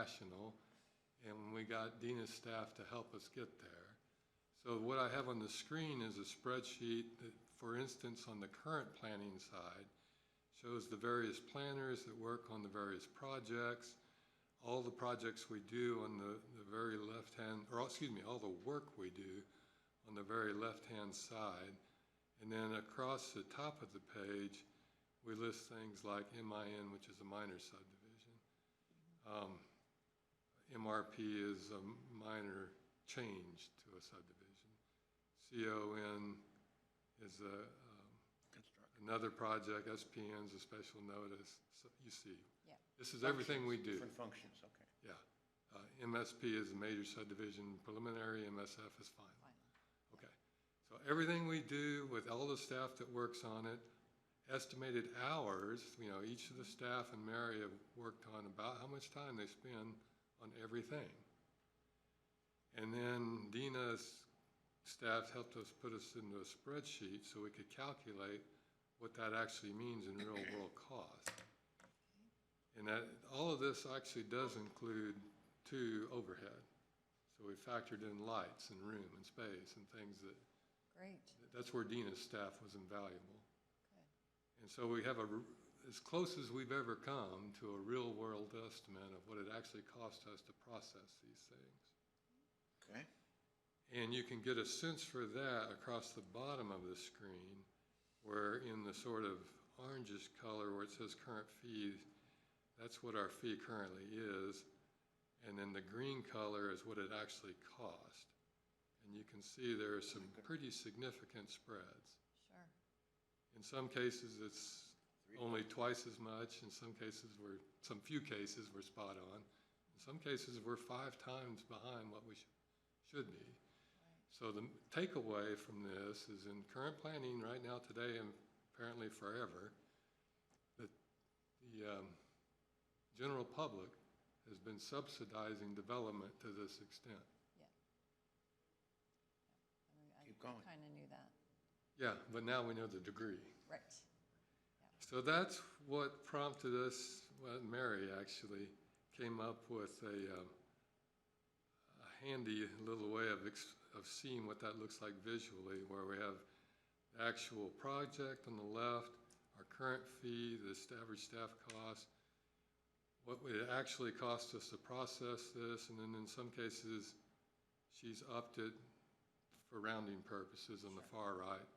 national, and we got Dina's staff to help us get there. So what I have on the screen is a spreadsheet that, for instance, on the current planning side, shows the various planners that work on the various projects, all the projects we do on the very left-hand, or excuse me, all the work we do on the very left-hand side. And then across the top of the page, we list things like MIN, which is a minor subdivision. MRP is a minor change to a subdivision. CON is another project. SPN is a special notice. So you see, Yeah. this is everything we do. Different functions, okay. Yeah. MSP is a major subdivision preliminary. MSF is final. Okay. So everything we do with all the staff that works on it, estimated hours, you know, each of the staff and Mary have worked on about how much time they spend on everything. And then Dina's staff helped us put us into a spreadsheet so we could calculate what that actually means in real world cost. And that all of this actually does include 2 overhead. So we factored in lights and room and space and things that, Great. that's where Dina's staff was invaluable. Good. And so we have as close as we've ever come to a real world estimate of what it actually cost us to process these things. Okay. And you can get a sense for that across the bottom of the screen, where in the sort of orangish color where it says current fee, that's what our fee currently is. And then the green color is what it actually cost. And you can see there are some pretty significant spreads. Sure. In some cases, it's only twice as much. In some few cases, we're spot on. In some cases, we're 5 times behind what we should be. So the takeaway from this is in current planning right now, today, and apparently forever, that the general public has been subsidizing development to this extent. Yeah. Keep going. I kind of knew that. Yeah, but now we know the degree. Right. So that's what prompted us, well, Mary actually came up with a handy little way of seeing what that looks like visually, where we have the actual project on the left, our current fee, the average staff cost, what would it actually cost us to process this, and then in some cases, she's upped it for rounding purposes on the far right.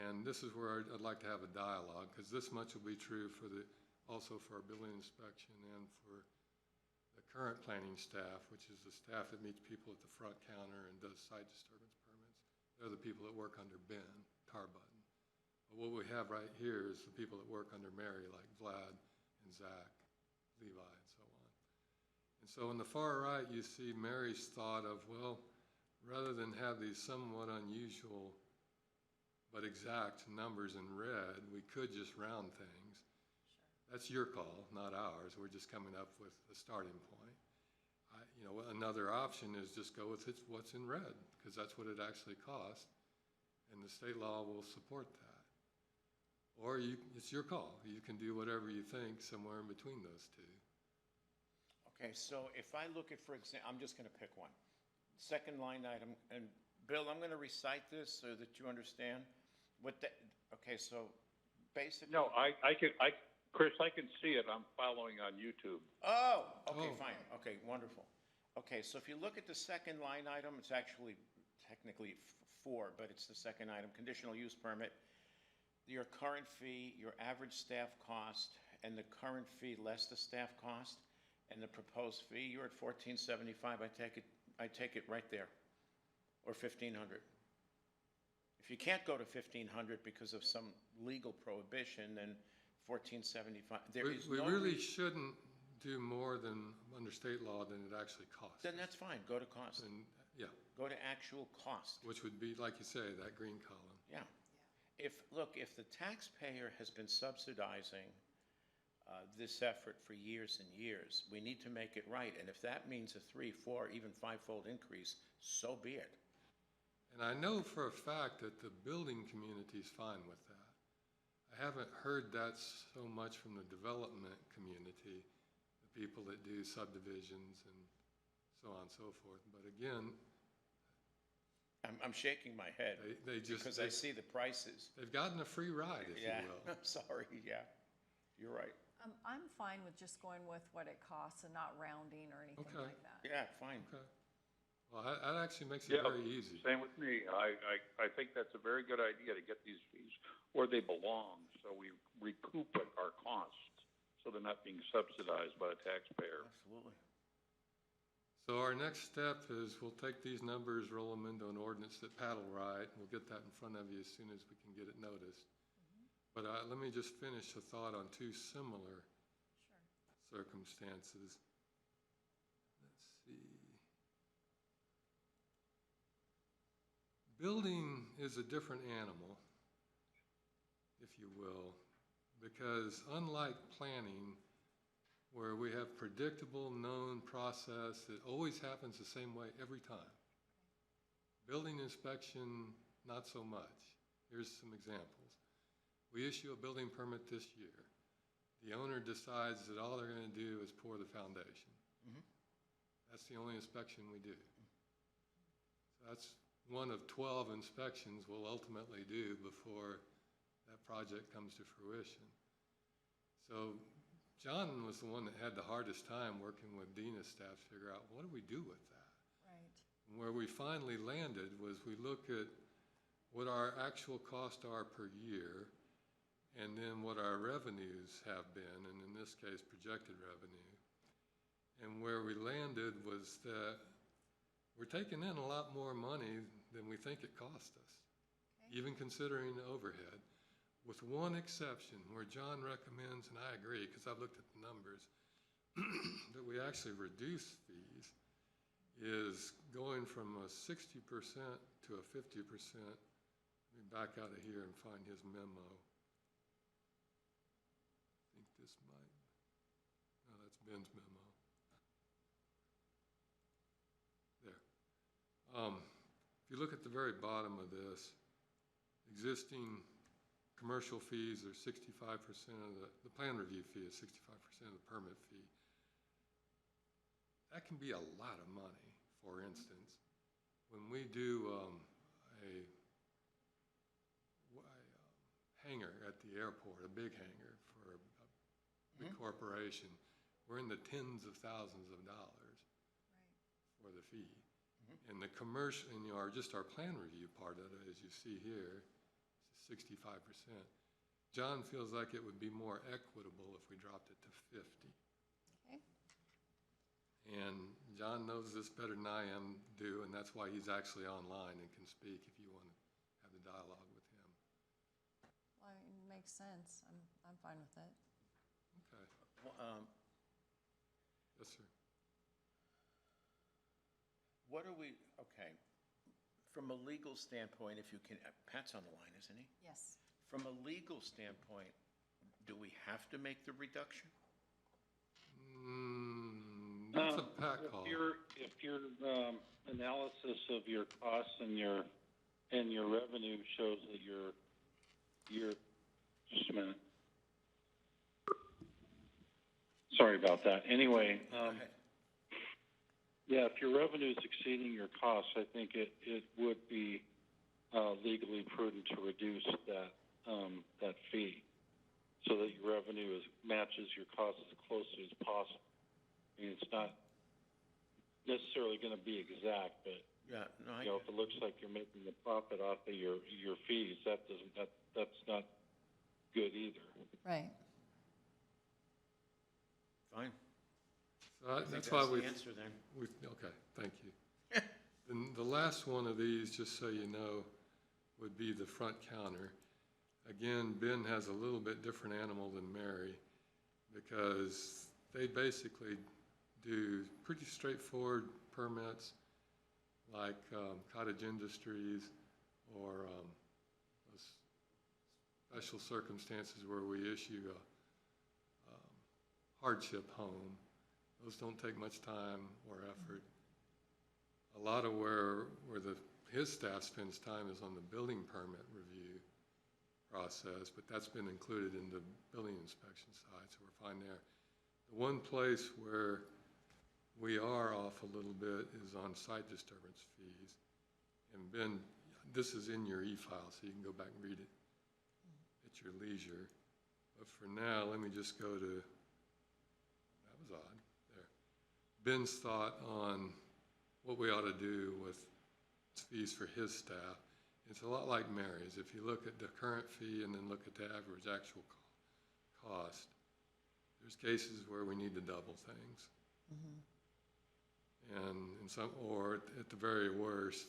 And this is where I'd like to have a dialogue, because this much will be true also for our building inspection and for the current planning staff, which is the staff that meets people at the front counter and does site disturbance permits. They're the people that work under Ben Tarbutton. But what we have right here is the people that work under Mary, like Vlad and Zach, Levi, and so on. And so on the far right, you see Mary's thought of, well, rather than have these somewhat unusual but exact numbers in red, we could just round things. That's your call, not ours. We're just coming up with a starting point. Another option is just go with what's in red, because that's what it actually costs, and the state law will support that. Or it's your call. You can do whatever you think somewhere in between those two. Okay, so if I look at, for example, I'm just going to pick one. Second line item, and Bill, I'm going to recite this so that you understand. Okay, so basically. No, Chris, I can see it. I'm following on YouTube. Oh, okay, fine. Okay, wonderful. Okay, so if you look at the second line item, it's actually technically 4, but it's the second item, conditional use permit. Your current fee, your average staff cost, and the current fee less the staff cost, and the proposed fee, you're at $1,475. I take it right there, or $1,500. If you can't go to $1,500 because of some legal prohibition, then $1,475. We really shouldn't do more than under state law than it actually costs. Then that's fine. Go to cost. And yeah. Go to actual cost. Which would be, like you say, that green column. Yeah. If the taxpayer has been subsidizing this effort for years and years, we need to make it right. And if that means a 3, 4, even 5-fold increase, so be it. And I know for a fact that the building community is fine with that. I haven't heard that so much from the development community, that people that do subdivisions and so on and so forth. But again, I'm shaking my head they just, because I see the prices. they've gotten a free ride, if Yeah, you will. I'm sorry, yeah, you're right. I'm fine with just going with what it costs and not rounding or anything Okay. like that. Yeah, fine. Okay. Well, that actually makes it Yeah, very easy. same with me. I think that's a very good idea to get these fees where they belong, so we recoup our costs, so they're not being subsidized by the taxpayer. Absolutely. So our next step is we'll take these numbers, roll them into an ordinance that Pat will write. We'll get that in front of you as soon as we can get it noticed. But let me just finish a thought on two similar Sure. circumstances. Let's see. Building is a different animal, if you will, because unlike planning, where we have predictable, known process that always happens the same way every time. Building inspection, not so much. Here's some examples. We issue a building permit this year. The owner decides that all they're going to do is pour the foundation. Mhm. That's the only inspection we do. So that's one of 12 inspections we'll ultimately do before that project comes to fruition. So John was the one that had the hardest time working with Dina's staff to figure out, what do we do with that? Right. And where we finally landed was we look at what our actual costs are per year, and then what our revenues have been, and in this case, projected revenue. And where we landed was that we're taking in a lot more money than we think it cost us, Okay. even considering the overhead, with one exception where John recommends, and I agree because I've looked at the numbers, that we actually reduce fees, is going from a 60% to a 50%. Let me back out of here and find his memo. I think this might, no, that's Ben's memo. There. If you look at the very bottom of this, existing commercial fees are 65% of the plan review fee is 65% of the permit fee. That can be a lot of money. For instance, when we do a hangar at the airport, a big hangar for a big corporation, we're in the tens of thousands of dollars Right. for the fee. And the commercial, and just our plan review part of it, as you see here, is 65%. John feels like it would be more equitable if we dropped it to 50. Okay. And John knows this better than I do, and that's why he's actually online and can speak if you want to have the dialogue with him. Well, it makes sense. I'm fine with it. Okay. Well, Yes, sir. what are we, okay, from a legal standpoint, if you can, Pat's on the line, isn't he? Yes. From a legal standpoint, do we have to make the reduction? That's a Pat call. If your analysis of your costs and your revenue shows that you're just a minute. Sorry about that. Anyway, Go ahead. yeah, if your revenue is exceeding your costs, I think it would be legally prudent to reduce that fee so that your revenue matches your costs as closely as possible. I mean, it's not necessarily going to be exact, but Yeah, no, I, if it looks like you're making a profit off of your fees, that's not good either. Right. fine. So I think that's why the answer then. okay, thank you. Then the last one of these, just so you know, would be the front counter. Again, Ben has a little bit different animal than Mary because they basically do pretty straightforward permits like cottage industries or those special circumstances where we issue a hardship home. Those don't take much time or effort. A lot of where his staff spends time is on the building permit review process, but that's been included in the building inspection side, so we're fine there. The one place where we are off a little bit is on site disturbance fees. And Ben, this is in your e-file, so you can go back and read it at your leisure. But for now, let me just go to, that was odd, there. Ben's thought on what we ought to do with fees for his staff. It's a lot like Mary's. If you look at the current fee and then look at the average actual cost, there's cases where we need to double things. And in some, or at the very worst,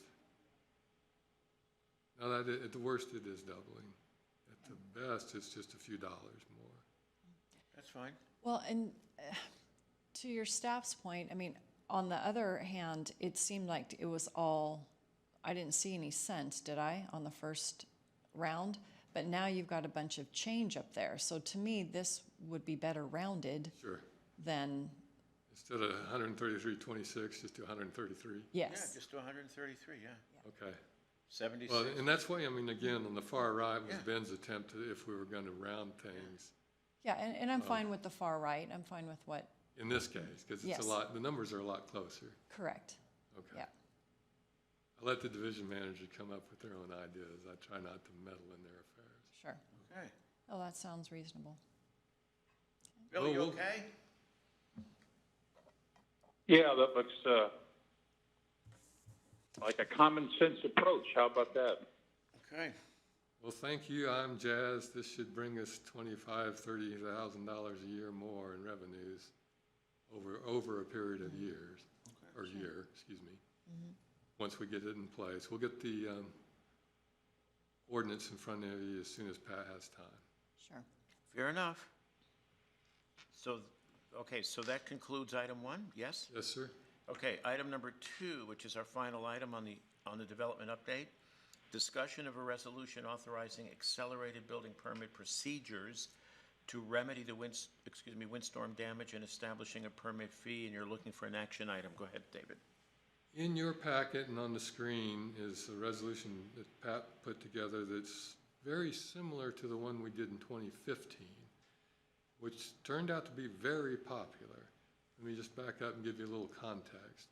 now that at the worst it is doubling. At the best, it's just a few dollars more. That's fine. Well, and to your staff's point, I mean, on the other hand, it seemed like it was all, I didn't see any cents, did I, on the first round? But now you've got a bunch of change up there. So to me, this would be better rounded Sure. than, Instead of 133.26, just do 133. Yeah, yes. just do 133, yeah. Okay. 76. Well, and that's why, I mean, again, on the far right was Yeah. Ben's attempt to, if we were going to round things. Yeah, and I'm fine with the far right. I'm fine with what, In this case, because it's Yes. a lot, the numbers are a lot closer. correct. Okay. Yeah. I let the division manager come up with their own ideas. I try not to meddle in their affairs. Sure. Okay. Oh, that sounds reasonable. Bill, you Well, okay? Yeah, that looks, like a common sense approach. How about that? Okay. Well, thank you. I'm jazzed. This should bring us $25,000, $30,000 a year more in revenues over a period of years, or year, excuse me. Once we get it in place, we'll get the ordinance in front of you as soon as Pat has time. Sure. Fair enough. So, okay, so that concludes item 1, yes? Yes, sir. Okay, item number 2, which is our final item on the development update. Discussion of a resolution authorizing accelerated building permit procedures to remedy the windstorm damage and establishing a permit fee, and you're looking for an action item. Go ahead, David. In your packet and on the screen is a resolution that Pat put together that's very similar to the one we did in 2015, which turned out to be very popular. Let me just back up and give you a little context.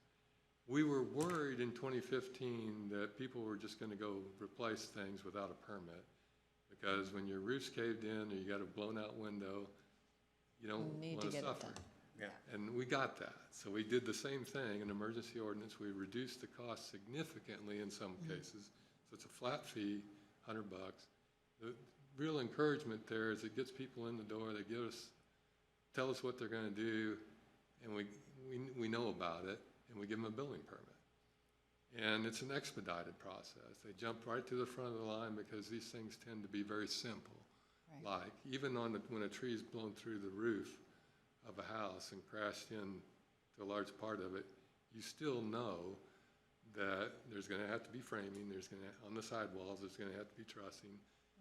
We were worried in 2015 that people were just going to go replace things without a permit, because when your roof's caved in or you got a blown out window, you don't Need want to to get it suffer. done. Yeah. And we got that. So we did the same thing, an emergency ordinance. We reduced the cost significantly in some cases. So it's a flat fee, $100. The real encouragement there is it gets people in the door. They tell us what they're going to do, and we know about it, and we give them a building permit. And it's an expedited process. They jump right to the front of the line because these things tend to be very simple. Right. Like even when a tree's blown through the roof of a house and crashed in to a large part of it, you still know that there's going to have to be framing, on the sidewalls, there's going to have to be trussing,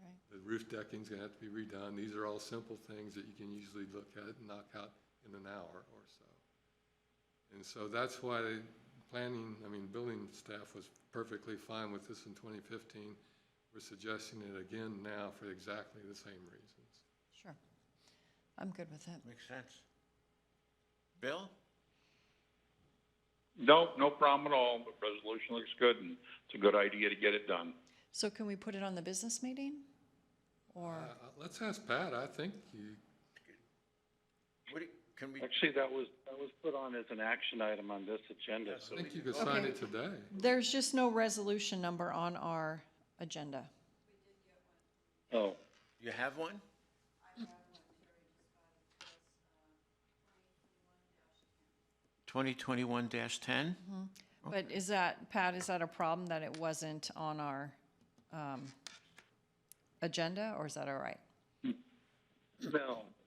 Right. the roof decking's going to have to be redone. These are all simple things that you can usually look at and knock out in an hour or so. And so that's why building staff was perfectly fine with this in 2015. We're suggesting it again now for exactly the same reasons. Sure. I'm good with it. Makes sense. Bill? No, no problem at all. The resolution looks good, and it's a good idea to get it done. So can we put it on the business meeting? Or, Let's ask Pat. I think Can we? Actually, that was put on as an action item on this agenda. Yes, So I think you we could can- sign Okay. it today. there's just no resolution number on our agenda. Oh, You have one? 2021-10? But is that, Pat, is that a problem that it wasn't on our agenda, or is that all right?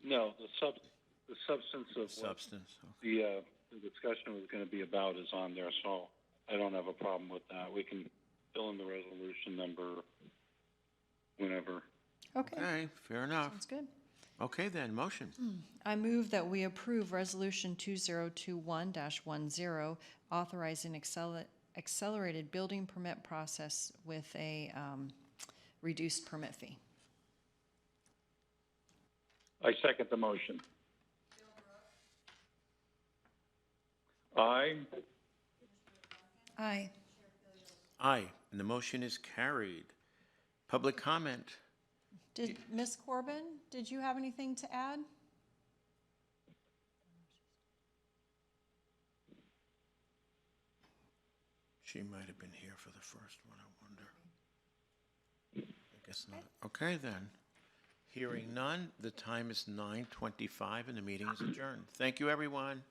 no, the substance of what Substance. the discussion was going to be about is on there, so I don't have a problem with that. We can fill in the resolution number whenever. Okay, Okay, fair enough. sounds good. Okay then, motion. I move that we approve Resolution 2021-10, authorizing accelerated building permit process with a reduced permit fee. I second the motion. Aye. Aye. Aye, and the motion is carried. Public comment? Did, Ms. Corbin, did you have anything to add? She might have been here for the first one, I wonder. I guess not. Okay, then. Hearing none, the time is 9:25 and the meeting is adjourned. Thank you, everyone.